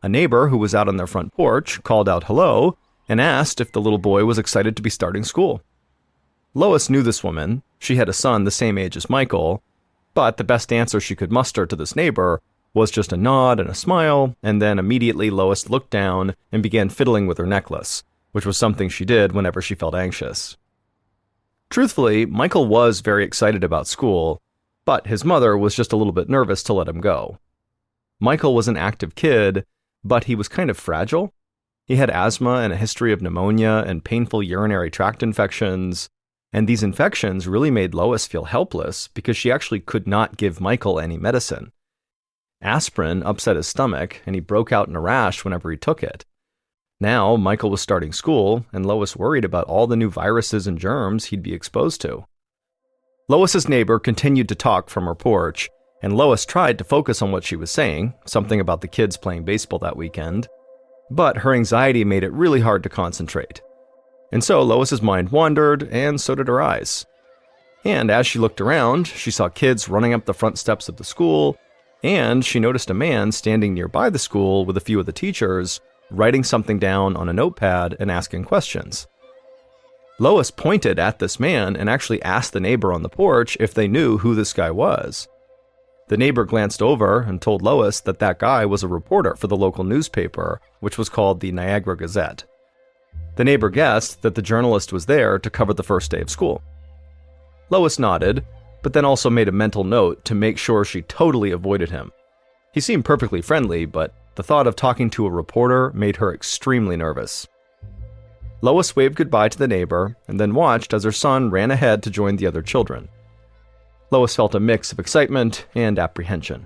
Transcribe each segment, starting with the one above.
A neighbor who was out on their front porch called out hello and asked if the little boy was excited to be starting school. Lois knew this woman. She had a son the same age as Michael, but the best answer she could muster to this neighbor was just a nod and a smile, and then immediately Lois looked down and began fiddling with her necklace, which was something she did whenever she felt anxious. Truthfully, Michael was very excited about school, but his mother was just a little bit nervous to let him go. Michael was an active kid, but he was kind of fragile. He had asthma and a history of pneumonia and painful urinary tract infections, and these infections really made Lois feel helpless because she actually could not give Michael any medicine. Aspirin upset his stomach, and he broke out in a rash whenever he took it. Now, Michael was starting school, and Lois worried about all the new viruses and germs he'd be exposed to. Lois's neighbor continued to talk from her porch, and Lois tried to focus on what she was saying, something about the kids playing baseball that weekend, but her anxiety made it really hard to concentrate. And so Lois's mind wandered, and so did her eyes. And as she looked around, she saw kids running up the front steps of the school, and she noticed a man standing nearby the school with a few of the teachers, writing something down on a notepad and asking questions. Lois pointed at this man and actually asked the neighbor on the porch if they knew who this guy was. The neighbor glanced over and told Lois that that guy was a reporter for the local newspaper, which was called the Niagara Gazette. The neighbor guessed that the journalist was there to cover the first day of school. Lois nodded, but then also made a mental note to make sure she totally avoided him. He seemed perfectly friendly, but the thought of talking to a reporter made her extremely nervous. Lois waved goodbye to the neighbor and then watched as her son ran ahead to join the other children. Lois felt a mix of excitement and apprehension.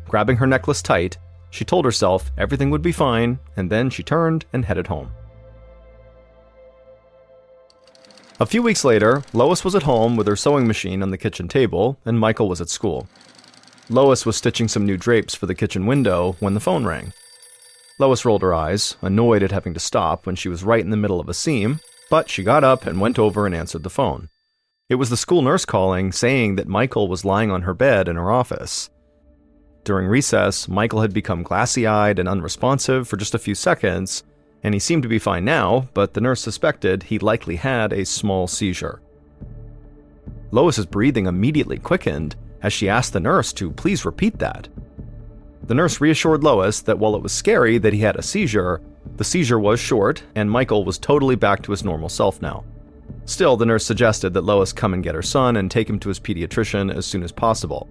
Grabbing her necklace tight, she told herself everything would be fine, and then she turned and headed home. A few weeks later, Lois was at home with her sewing machine on the kitchen table, and Michael was at school. Lois was stitching some new drapes for the kitchen window when the phone rang. Lois rolled her eyes, annoyed at having to stop when she was right in the middle of a seam, but she got up and went over and answered the phone. It was the school nurse calling, saying that Michael was lying on her bed in her office. During recess, Michael had become glassy-eyed and unresponsive for just a few seconds, and he seemed to be fine now, but the nurse suspected he likely had a small seizure. Lois's breathing immediately quickened as she asked the nurse to please repeat that. The nurse reassured Lois that while it was scary that he had a seizure, the seizure was short and Michael was totally back to his normal self now. Still, the nurse suggested that Lois come and get her son and take him to his pediatrician as soon as possible.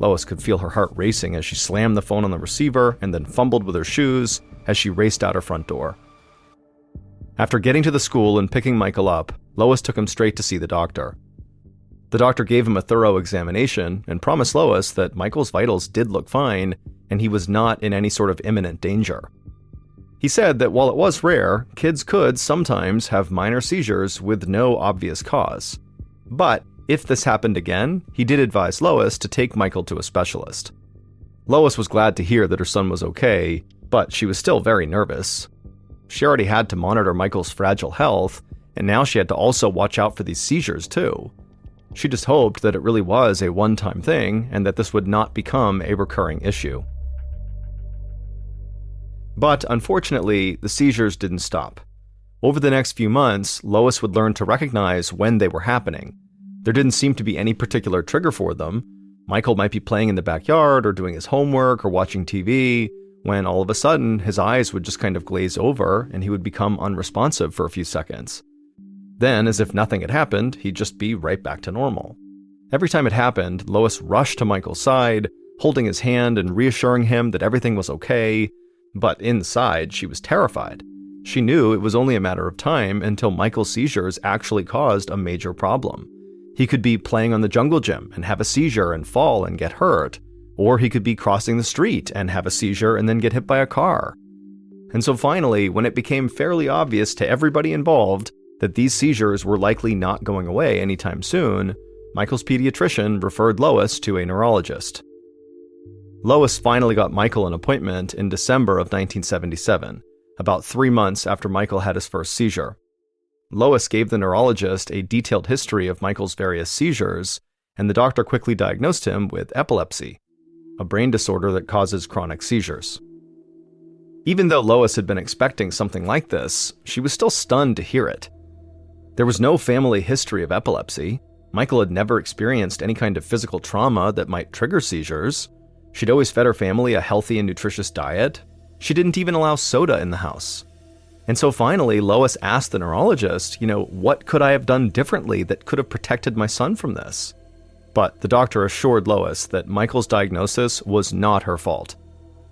Lois could feel her heart racing as she slammed the phone on the receiver and then fumbled with her shoes as she raced out her front door. After getting to the school and picking Michael up, Lois took him straight to see the doctor. The doctor gave him a thorough examination and promised Lois that Michael's vitals did look fine and he was not in any sort of imminent danger. He said that while it was rare, kids could sometimes have minor seizures with no obvious cause. But if this happened again, he did advise Lois to take Michael to a specialist. Lois was glad to hear that her son was okay, but she was still very nervous. She already had to monitor Michael's fragile health, and now she had to also watch out for these seizures too. She just hoped that it really was a one-time thing and that this would not become a recurring issue. But unfortunately, the seizures didn't stop. Over the next few months, Lois would learn to recognize when they were happening. There didn't seem to be any particular trigger for them. Michael might be playing in the backyard or doing his homework or watching TV, when all of a sudden his eyes would just kind of glaze over and he would become unresponsive for a few seconds. Then, as if nothing had happened, he'd just be right back to normal. Every time it happened, Lois rushed to Michael's side, holding his hand and reassuring him that everything was okay, but inside she was terrified. She knew it was only a matter of time until Michael's seizures actually caused a major problem. He could be playing on the jungle gym and have a seizure and fall and get hurt, or he could be crossing the street and have a seizure and then get hit by a car. And so finally, when it became fairly obvious to everybody involved that these seizures were likely not going away anytime soon, Michael's pediatrician referred Lois to a neurologist. Lois finally got Michael an appointment in December of 1977, about 3 months after Michael had his first seizure. Lois gave the neurologist a detailed history of Michael's various seizures, and the doctor quickly diagnosed him with epilepsy, a brain disorder that causes chronic seizures. Even though Lois had been expecting something like this, she was still stunned to hear it. There was no family history of epilepsy. Michael had never experienced any kind of physical trauma that might trigger seizures. She'd always fed her family a healthy and nutritious diet. She didn't even allow soda in the house. And so finally, Lois asked the neurologist, what could I have done differently that could have protected my son from this? But the doctor assured Lois that Michael's diagnosis was not her fault.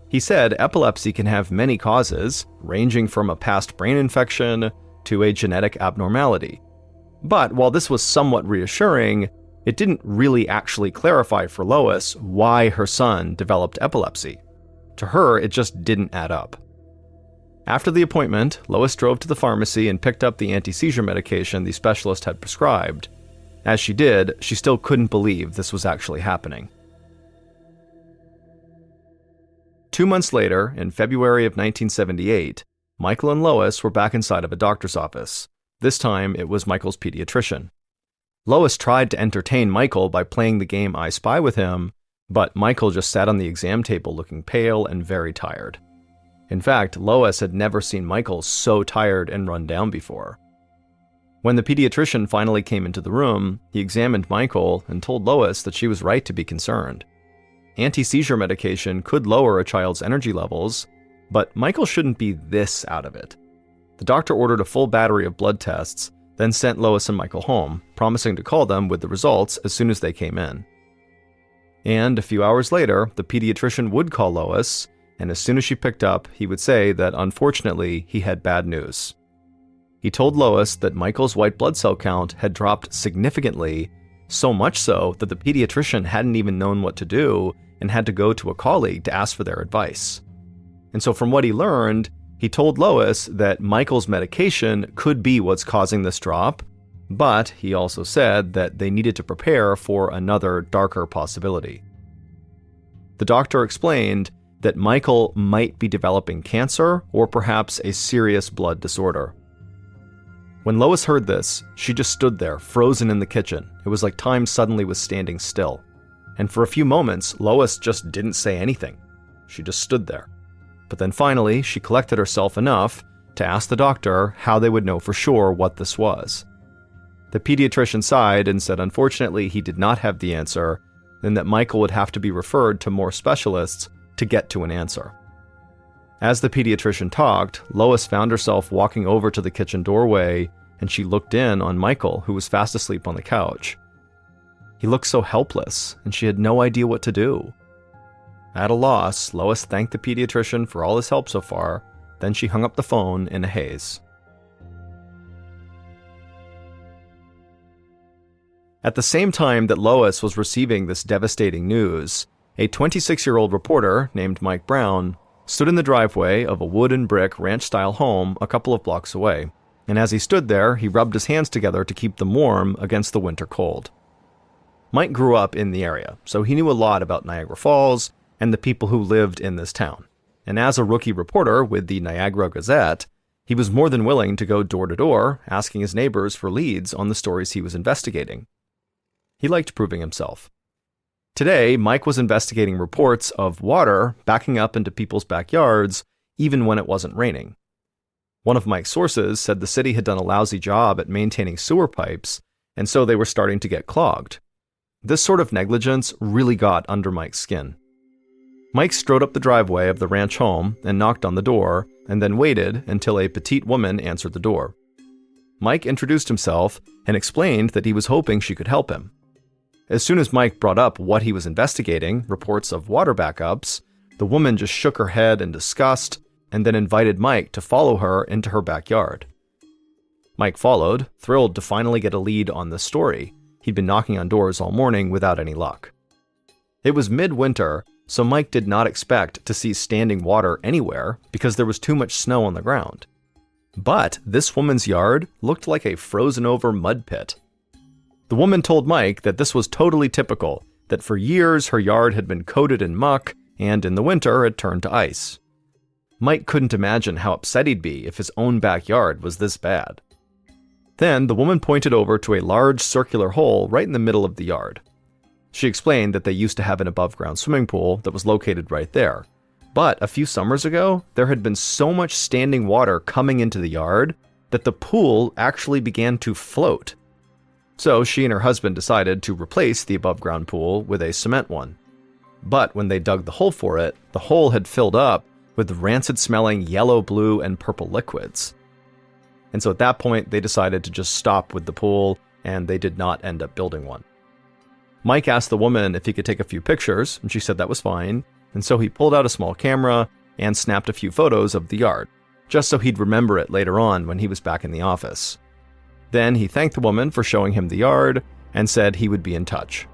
He said epilepsy can have many causes, ranging from a past brain infection to a genetic abnormality. But while this was somewhat reassuring, it didn't really actually clarify for Lois why her son developed epilepsy. To her, it just didn't add up. After the appointment, Lois drove to the pharmacy and picked up the anti-seizure medication the specialist had prescribed. As she did, she still couldn't believe this was actually happening. 2 months later, in February of 1978, Michael and Lois were back inside of a doctor's office. This time, it was Michael's pediatrician. Lois tried to entertain Michael by playing the game I Spy with him, but Michael just sat on the exam table looking pale and very tired. In fact, Lois had never seen Michael so tired and run down before. When the pediatrician finally came into the room, he examined Michael and told Lois that she was right to be concerned. Anti-seizure medication could lower a child's energy levels, but Michael shouldn't be this out of it. The doctor ordered a full battery of blood tests, then sent Lois and Michael home, promising to call them with the results as soon as they came in. And a few hours later, the pediatrician would call Lois, and as soon as she picked up, he would say that unfortunately he had bad news. He told Lois that Michael's white blood cell count had dropped significantly, so much so that the pediatrician hadn't even known what to do and had to go to a colleague to ask for their advice. And so from what he learned, he told Lois that Michael's medication could be what's causing this drop, but he also said that they needed to prepare for another darker possibility. The doctor explained that Michael might be developing cancer or perhaps a serious blood disorder. When Lois heard this, she just stood there, frozen in the kitchen. It was like time suddenly was standing still. And for a few moments, Lois just didn't say anything. She just stood there. But then finally, she collected herself enough to ask the doctor how they would know for sure what this was. The pediatrician sighed and said unfortunately he did not have the answer, and that Michael would have to be referred to more specialists to get to an answer. As the pediatrician talked, Lois found herself walking over to the kitchen doorway, and she looked in on Michael, who was fast asleep on the couch. He looked so helpless, and she had no idea what to do. At a loss, Lois thanked the pediatrician for all his help so far, then she hung up the phone in a haze. At the same time that Lois was receiving this devastating news, a 26-year-old reporter named Mike Brown stood in the driveway of a wood and brick ranch-style home a couple of blocks away, and as he stood there, he rubbed his hands together to keep them warm against the winter cold. Mike grew up in the area, so he knew a lot about Niagara Falls and the people who lived in this town. And as a rookie reporter with the Niagara Gazette, he was more than willing to go door to door, asking his neighbors for leads on the stories he was investigating. He liked proving himself. Today, Mike was investigating reports of water backing up into people's backyards, even when it wasn't raining. One of Mike's sources said the city had done a lousy job at maintaining sewer pipes, and so they were starting to get clogged. This sort of negligence really got under Mike's skin. Mike strode up the driveway of the ranch home and knocked on the door, and then waited until a petite woman answered the door. Mike introduced himself and explained that he was hoping she could help him. As soon as Mike brought up what he was investigating, reports of water backups, the woman just shook her head in disgust and then invited Mike to follow her into her backyard. Mike followed, thrilled to finally get a lead on this story. He'd been knocking on doors all morning without any luck. It was midwinter, so Mike did not expect to see standing water anywhere because there was too much snow on the ground. But this woman's yard looked like a frozen-over mud pit. The woman told Mike that this was totally typical, that for years her yard had been coated in muck, and in the winter it turned to ice. Mike couldn't imagine how upset he'd be if his own backyard was this bad. Then the woman pointed over to a large circular hole right in the middle of the yard. She explained that they used to have an above-ground swimming pool that was located right there. But a few summers ago, there had been so much standing water coming into the yard that the pool actually began to float. So she and her husband decided to replace the above-ground pool with a cement one. But when they dug the hole for it, the hole had filled up with rancid-smelling yellow, blue, and purple liquids. And so at that point, they decided to just stop with the pool, and they did not end up building one. Mike asked the woman if he could take a few pictures, and she said that was fine, and so he pulled out a small camera and snapped a few photos of the yard, just so he'd remember it later on when he was back in the office. Then he thanked the woman for showing him the yard and said he would be in touch.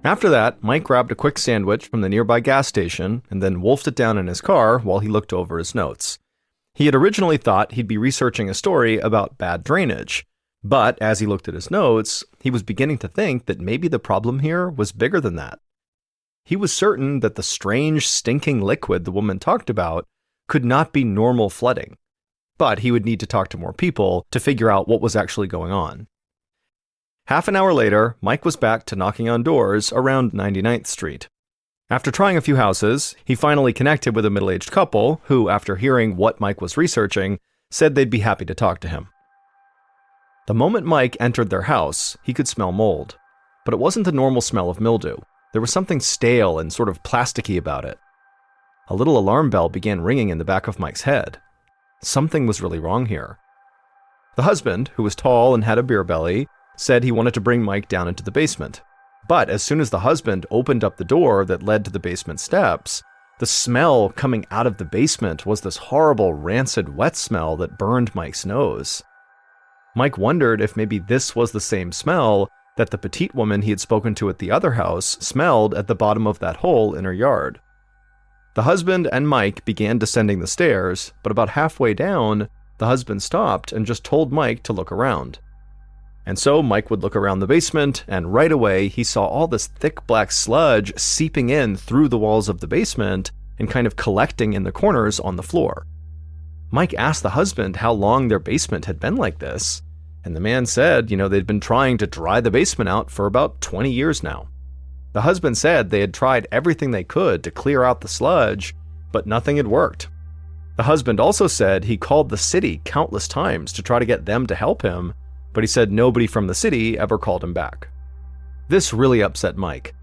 After that, Mike grabbed a quick sandwich from the nearby gas station and then wolfed it down in his car while he looked over his notes. He had originally thought he'd be researching a story about bad drainage, but as he looked at his notes, he was beginning to think that maybe the problem here was bigger than that. He was certain that the strange, stinking liquid the woman talked about could not be normal flooding, but he would need to talk to more people to figure out what was actually going on. Half an hour later, Mike was back to knocking on doors around 99th Street. After trying a few houses, he finally connected with a middle-aged couple who, after hearing what Mike was researching, said they'd be happy to talk to him. The moment Mike entered their house, he could smell mold, but it wasn't the normal smell of mildew. There was something stale and sort of plasticky about it. A little alarm bell began ringing in the back of Mike's head. Something was really wrong here. The husband, who was tall and had a beer belly, said he wanted to bring Mike down into the basement. But as soon as the husband opened up the door that led to the basement steps, the smell coming out of the basement was this horrible, rancid, wet smell that burned Mike's nose. Mike wondered if maybe this was the same smell that the petite woman he had spoken to at the other house smelled at the bottom of that hole in her yard. The husband and Mike began descending the stairs, but about halfway down, the husband stopped and just told Mike to look around. And so Mike would look around the basement, and right away he saw all this thick black sludge seeping in through the walls of the basement and kind of collecting in the corners on the floor. Mike asked the husband how long their basement had been like this, and the man said, they'd been trying to dry the basement out for about 20 years now. The husband said they had tried everything they could to clear out the sludge, but nothing had worked. The husband also said he called the city countless times to try to get them to help him, but he said nobody from the city ever called him back. This really upset Mike.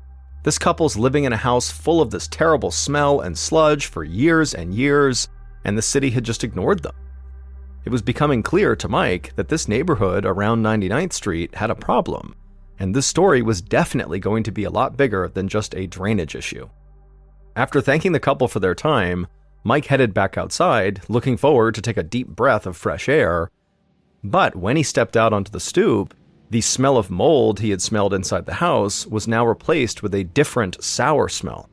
This couple's living in a house full of this terrible smell and sludge for years and years, and the city had just ignored them. It was becoming clear to Mike that this neighborhood around 99th Street had a problem, and this story was definitely going to be a lot bigger than just a drainage issue. After thanking the couple for their time, Mike headed back outside, looking forward to take a deep breath of fresh air. But when he stepped out onto the stoop, the smell of mold he had smelled inside the house was now replaced with a different, sour smell.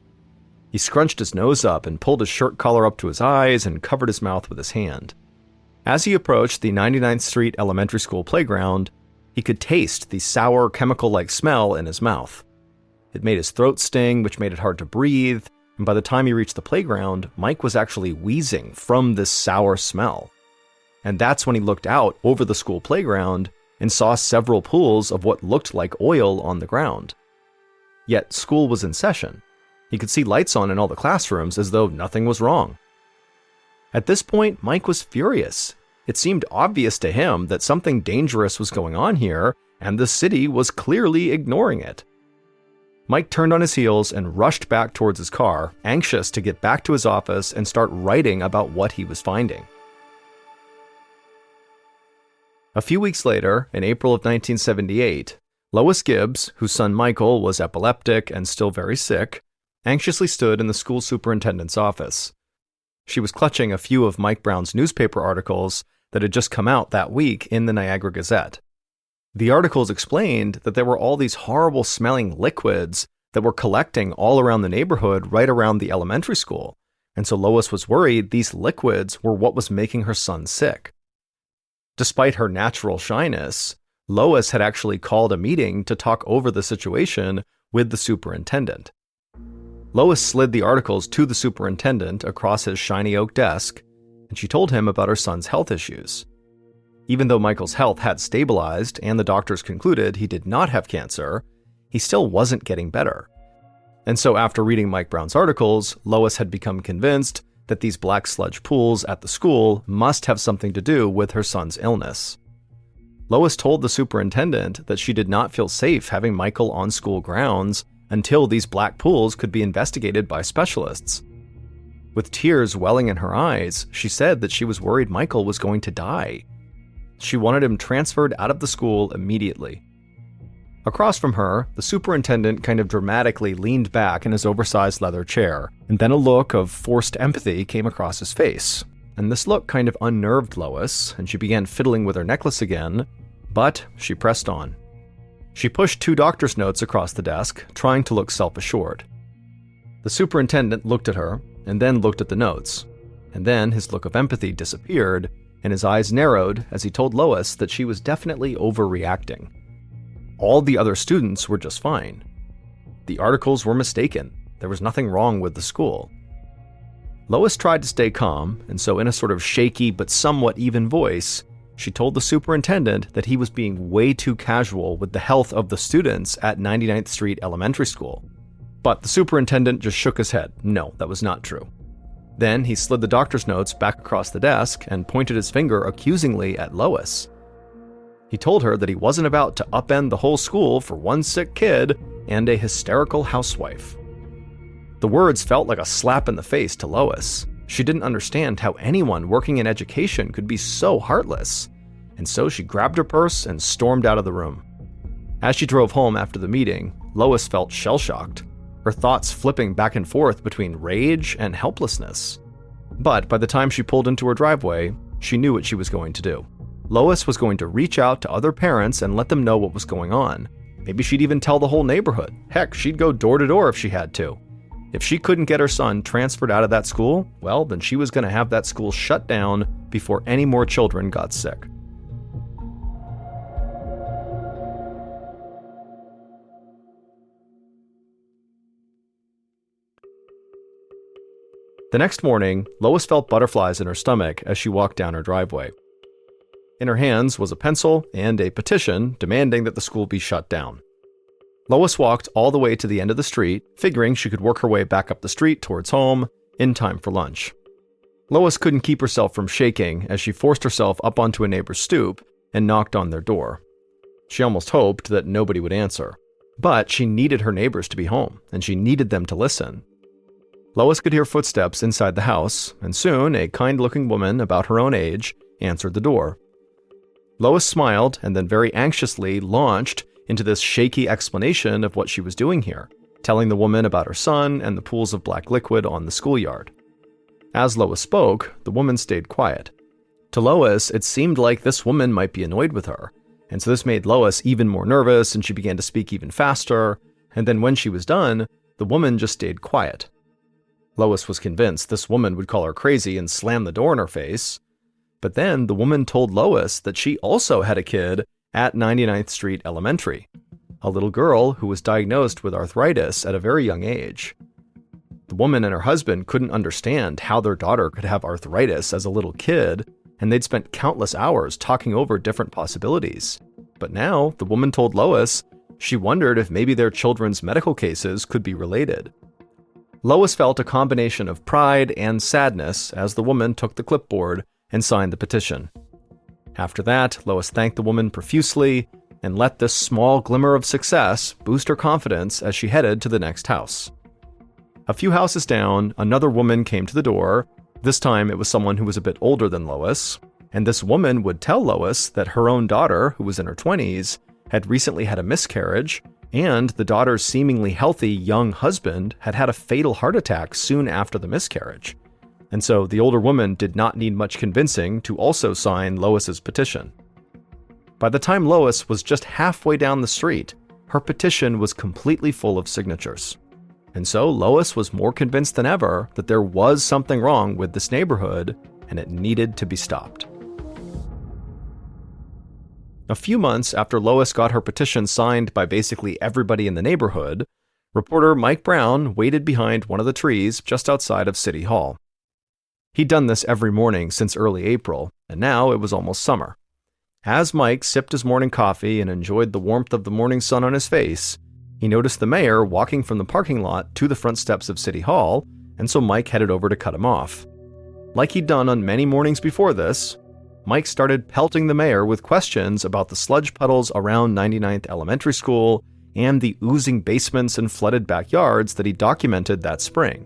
He scrunched his nose up and pulled his shirt collar up to his eyes and covered his mouth with his hand. As he approached the 99th Street Elementary School playground, he could taste the sour, chemical-like smell in his mouth. It made his throat sting, which made it hard to breathe, and by the time he reached the playground, Mike was actually wheezing from this sour smell. And that's when he looked out over the school playground and saw several pools of what looked like oil on the ground. Yet school was in session. He could see lights on in all the classrooms as though nothing was wrong. At this point, Mike was furious. It seemed obvious to him that something dangerous was going on here, and the city was clearly ignoring it. Mike turned on his heels and rushed back towards his car, anxious to get back to his office and start writing about what he was finding. A few weeks later, in April of 1978, Lois Gibbs, whose son Michael was epileptic and still very sick, anxiously stood in the school superintendent's office. She was clutching a few of Mike Brown's newspaper articles that had just come out that week in the Niagara Gazette. The articles explained that there were all these horrible smelling liquids that were collecting all around the neighborhood right around the elementary school, and so Lois was worried these liquids were what was making her son sick. Despite her natural shyness, Lois had actually called a meeting to talk over the situation with the superintendent. Lois slid the articles to the superintendent across his shiny oak desk, and she told him about her son's health issues. Even though Michael's health had stabilized and the doctors concluded he did not have cancer, he still wasn't getting better. And so after reading Mike Brown's articles, Lois had become convinced that these black sludge pools at the school must have something to do with her son's illness. Lois told the superintendent that she did not feel safe having Michael on school grounds until these black pools could be investigated by specialists. With tears welling in her eyes, she said that she was worried Michael was going to die. She wanted him transferred out of the school immediately. Across from her, the superintendent kind of dramatically leaned back in his oversized leather chair, and then a look of forced empathy came across his face. And this look kind of unnerved Lois, and she began fiddling with her necklace again, but she pressed on. She pushed 2 doctor's notes across the desk, trying to look self-assured. The superintendent looked at her, and then looked at the notes, and then his look of empathy disappeared, and his eyes narrowed as he told Lois that she was definitely overreacting. All the other students were just fine. The articles were mistaken. There was nothing wrong with the school. Lois tried to stay calm, and so in a sort of shaky but somewhat even voice, she told the superintendent that he was being way too casual with the health of the students at 99th Street Elementary School. But the superintendent just shook his head. No, that was not true. Then he slid the doctor's notes back across the desk and pointed his finger accusingly at Lois. He told her that he wasn't about to upend the whole school for one sick kid and a hysterical housewife. The words felt like a slap in the face to Lois. She didn't understand how anyone working in education could be so heartless, and so she grabbed her purse and stormed out of the room. As she drove home after the meeting, Lois felt shell-shocked, her thoughts flipping back and forth between rage and helplessness. But by the time she pulled into her driveway, she knew what she was going to do. Lois was going to reach out to other parents and let them know what was going on. Maybe she'd even tell the whole neighborhood. Heck, she'd go door to door if she had to. If she couldn't get her son transferred out of that school, well, then she was going to have that school shut down before any more children got sick. The next morning, Lois felt butterflies in her stomach as she walked down her driveway. In her hands was a pencil and a petition demanding that the school be shut down. Lois walked all the way to the end of the street, figuring she could work her way back up the street towards home in time for lunch. Lois couldn't keep herself from shaking as she forced herself up onto a neighbor's stoop and knocked on their door. She almost hoped that nobody would answer, but she needed her neighbors to be home, and she needed them to listen. Lois could hear footsteps inside the house, and soon a kind-looking woman about her own age answered the door. Lois smiled and then very anxiously launched into this shaky explanation of what she was doing here, telling the woman about her son and the pools of black liquid on the schoolyard. As Lois spoke, the woman stayed quiet. To Lois, it seemed like this woman might be annoyed with her, and so this made Lois even more nervous, and she began to speak even faster, and then when she was done, the woman just stayed quiet. Lois was convinced this woman would call her crazy and slam the door in her face. But then the woman told Lois that she also had a kid at 99th Street Elementary, a little girl who was diagnosed with arthritis at a very young age. The woman and her husband couldn't understand how their daughter could have arthritis as a little kid, and they'd spent countless hours talking over different possibilities. But now, the woman told Lois she wondered if maybe their children's medical cases could be related. Lois felt a combination of pride and sadness as the woman took the clipboard and signed the petition. After that, Lois thanked the woman profusely and let this small glimmer of success boost her confidence as she headed to the next house. A few houses down, another woman came to the door. This time it was someone who was a bit older than Lois, and this woman would tell Lois that her own daughter, who was in her 20s, had recently had a miscarriage, and the daughter's seemingly healthy young husband had had a fatal heart attack soon after the miscarriage. And so the older woman did not need much convincing to also sign Lois's petition. By the time Lois was just halfway down the street, her petition was completely full of signatures. And so Lois was more convinced than ever that there was something wrong with this neighborhood, and it needed to be stopped. A few months after Lois got her petition signed by basically everybody in the neighborhood, reporter Mike Brown waited behind one of the trees just outside of City Hall. He'd done this every morning since early April, and now it was almost summer. As Mike sipped his morning coffee and enjoyed the warmth of the morning sun on his face, He noticed the mayor walking from the parking lot to the front steps of City Hall, and so Mike headed over to cut him off. Like he'd done on many mornings before this, Mike started pelting the mayor with questions about the sludge puddles around 99th Elementary School and the oozing basements and flooded backyards that he documented that spring.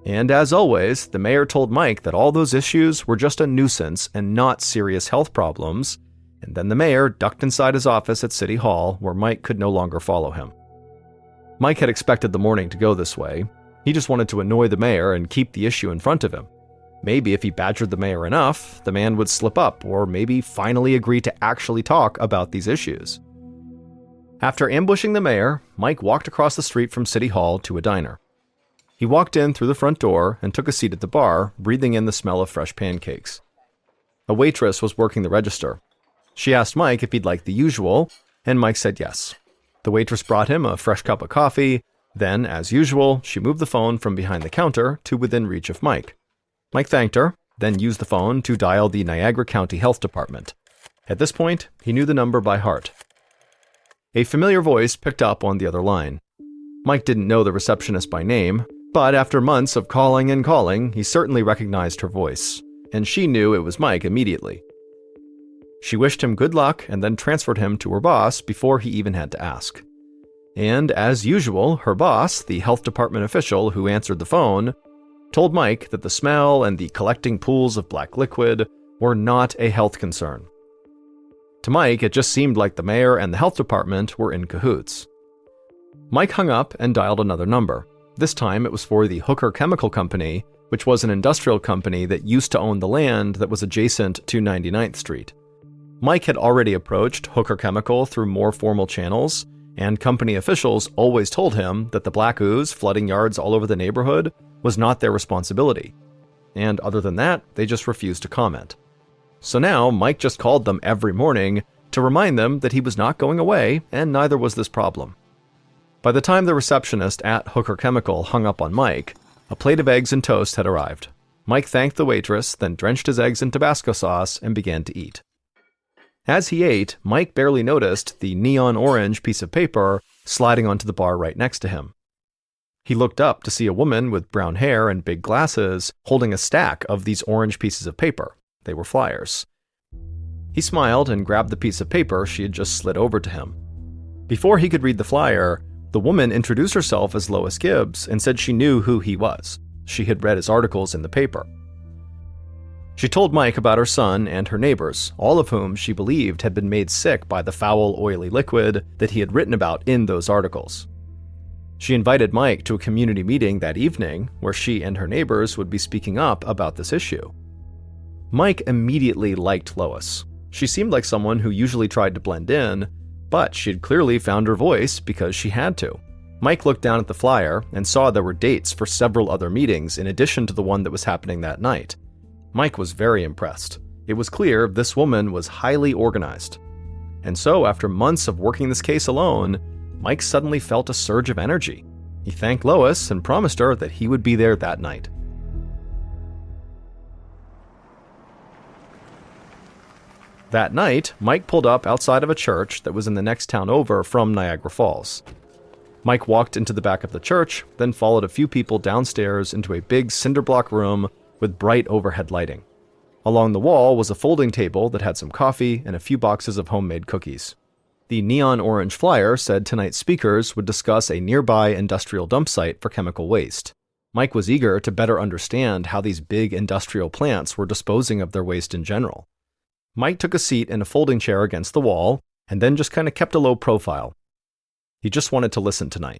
And as always, the mayor told Mike that all those issues were just a nuisance and not serious health problems, and then the mayor ducked inside his office at City Hall where Mike could no longer follow him. Mike had expected the morning to go this way. He just wanted to annoy the mayor and keep the issue in front of him. Maybe if he badgered the mayor enough, the man would slip up, or maybe finally agree to actually talk about these issues. After ambushing the mayor, Mike walked across the street from City Hall to a diner. He walked in through the front door and took a seat at the bar, breathing in the smell of fresh pancakes. A waitress was working the register. She asked Mike if he'd like the usual, and Mike said yes. The waitress brought him a fresh cup of coffee. Then, as usual, she moved the phone from behind the counter to within reach of Mike. Mike thanked her, then used the phone to dial the Niagara County Health Department. At this point, he knew the number by heart. A familiar voice picked up on the other line. Mike didn't know the receptionist by name, but after months of calling and calling, he certainly recognized her voice, and she knew it was Mike immediately. She wished him good luck and then transferred him to her boss before he even had to ask. And as usual, her boss, the health department official who answered the phone, told Mike that the smell and the collecting pools of black liquid were not a health concern. To Mike, it just seemed like the mayor and the health department were in cahoots. Mike hung up and dialed another number. This time it was for the Hooker Chemical Company, which was an industrial company that used to own the land that was adjacent to 99th Street. Mike had already approached Hooker Chemical through more formal channels, and company officials always told him that the black ooze flooding yards all over the neighborhood was not their responsibility. And other than that, they just refused to comment. So now Mike just called them every morning to remind them that he was not going away, and neither was this problem. By the time the receptionist at Hooker Chemical hung up on Mike, a plate of eggs and toast had arrived. Mike thanked the waitress, then drenched his eggs in Tabasco sauce and began to eat. As he ate, Mike barely noticed the neon orange piece of paper sliding onto the bar right next to him. He looked up to see a woman with brown hair and big glasses holding a stack of these orange pieces of paper. They were flyers. He smiled and grabbed the piece of paper she had just slid over to him. Before he could read the flyer, the woman introduced herself as Lois Gibbs and said she knew who he was. She had read his articles in the paper. She told Mike about her son and her neighbors, all of whom she believed had been made sick by the foul, oily liquid that he had written about in those articles. She invited Mike to a community meeting that evening where she and her neighbors would be speaking up about this issue. Mike immediately liked Lois. She seemed like someone who usually tried to blend in, but she'd clearly found her voice because she had to. Mike looked down at the flyer and saw there were dates for several other meetings in addition to the one that was happening that night. Mike was very impressed. It was clear this woman was highly organized. And so, after months of working this case alone, Mike suddenly felt a surge of energy. He thanked Lois and promised her that he would be there that night. That night, Mike pulled up outside of a church that was in the next town over from Niagara Falls. Mike walked into the back of the church, then followed a few people downstairs into a big cinder block room with bright overhead lighting. Along the wall was a folding table that had some coffee and a few boxes of homemade cookies. The neon orange flyer said tonight's speakers would discuss a nearby industrial dump site for chemical waste. Mike was eager to better understand how these big industrial plants were disposing of their waste in general. Mike took a seat in a folding chair against the wall and then just kind of kept a low profile. He just wanted to listen tonight.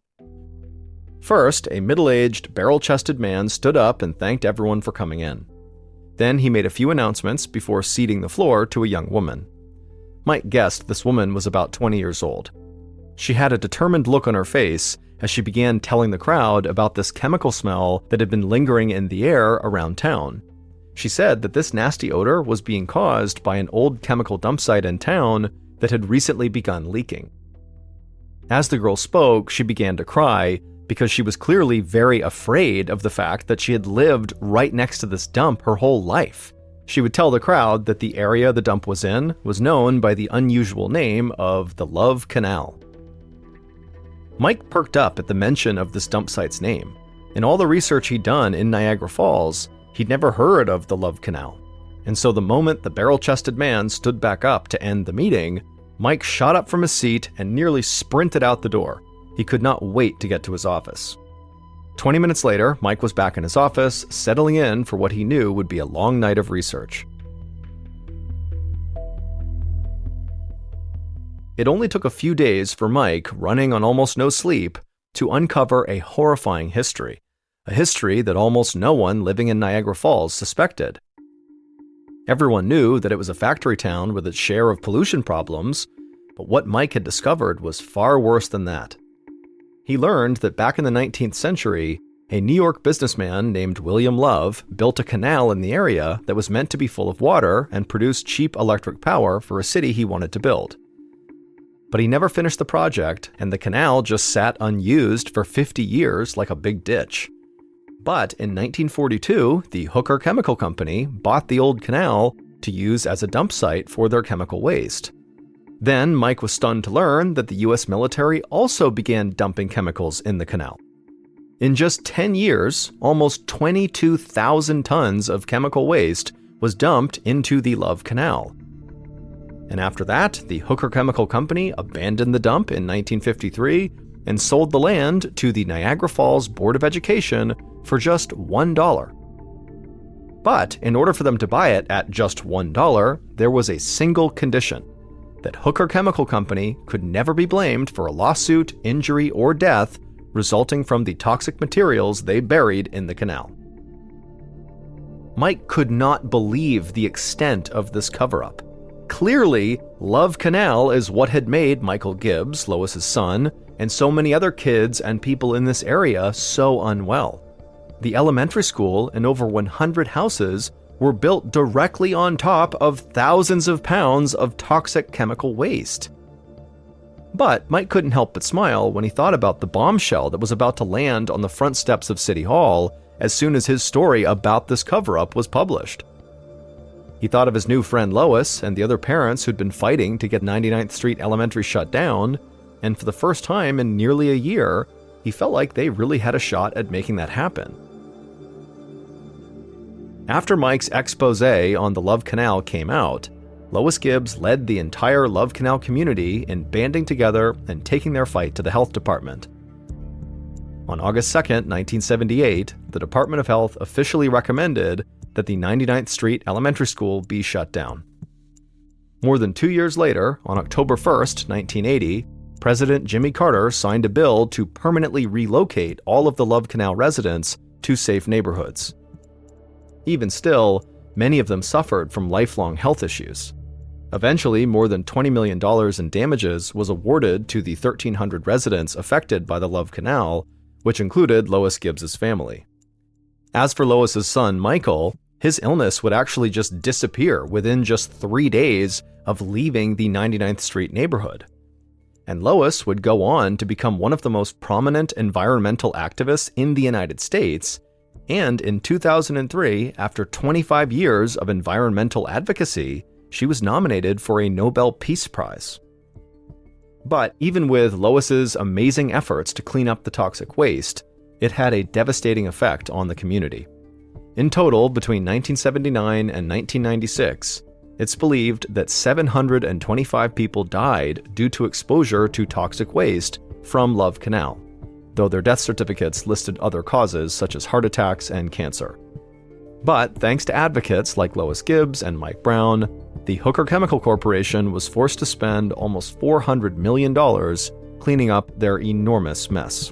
First, a middle-aged, barrel-chested man stood up and thanked everyone for coming in. Then he made a few announcements before ceding the floor to a young woman. Mike guessed this woman was about 20 years old. She had a determined look on her face as she began telling the crowd about this chemical smell that had been lingering in the air around town. She said that this nasty odor was being caused by an old chemical dump site in town that had recently begun leaking. As the girl spoke, she began to cry because she was clearly very afraid of the fact that she had lived right next to this dump her whole life. She would tell the crowd that the area the dump was in was known by the unusual name of the Love Canal. Mike perked up at the mention of this dump site's name. In all the research he'd done in Niagara Falls, he'd never heard of the Love Canal. And so the moment the barrel-chested man stood back up to end the meeting, Mike shot up from his seat and nearly sprinted out the door. He could not wait to get to his office. 20 minutes later, Mike was back in his office, settling in for what he knew would be a long night of research. It only took a few days for Mike, running on almost no sleep, to uncover a horrifying history. A history that almost no one living in Niagara Falls suspected. Everyone knew that it was a factory town with its share of pollution problems, but what Mike had discovered was far worse than that. He learned that back in the 19th century, a New York businessman named William Love built a canal in the area that was meant to be full of water and produce cheap electric power for a city he wanted to build. But he never finished the project, and the canal just sat unused for 50 years like a big ditch. But in 1942, the Hooker Chemical Company bought the old canal to use as a dump site for their chemical waste. Then Mike was stunned to learn that the US military also began dumping chemicals in the canal. In just 10 years, almost 22,000 tons of chemical waste was dumped into the Love Canal. And after that, the Hooker Chemical Company abandoned the dump in 1953 and sold the land to the Niagara Falls Board of Education for just $1. But in order for them to buy it at just $1, there was a single condition: that Hooker Chemical Company could never be blamed for a lawsuit, injury, or death resulting from the toxic materials they buried in the canal. Mike could not believe the extent of this cover-up. Clearly, Love Canal is what had made Michael Gibbs, Lois's son, and so many other kids and people in this area so unwell. The elementary school and over 100 houses were built directly on top of thousands of pounds of toxic chemical waste. But Mike couldn't help but smile when he thought about the bombshell that was about to land on the front steps of City Hall as soon as his story about this cover-up was published. He thought of his new friend Lois and the other parents who'd been fighting to get 99th Street Elementary shut down, and for the first time in nearly a year, he felt like they really had a shot at making that happen. After Mike's expose on the Love Canal came out, Lois Gibbs led the entire Love Canal community in banding together and taking their fight to the health department. On August 2, 1978, the Department of Health officially recommended that the 99th Street Elementary School be shut down. More than 2 years later, on October 1, 1980, President Jimmy Carter signed a bill to permanently relocate all of the Love Canal residents to safe neighborhoods. Even still, many of them suffered from lifelong health issues. Eventually, more than $20 million in damages was awarded to the 1,300 residents affected by the Love Canal, which included Lois Gibbs' family. As for Lois's son, Michael, his illness would actually just disappear within just 3 days of leaving the 99th Street neighborhood. And Lois would go on to become one of the most prominent environmental activists in the United States, and in 2003, after 25 years of environmental advocacy, she was nominated for a Nobel Peace Prize. But even with Lois's amazing efforts to clean up the toxic waste, it had a devastating effect on the community. In total, between 1979 and 1996, it's believed that 725 people died due to exposure to toxic waste from Love Canal, though their death certificates listed other causes such as heart attacks and cancer. But thanks to advocates like Lois Gibbs and Mike Brown, the Hooker Chemical Corporation was forced to spend almost $400 million cleaning up their enormous mess.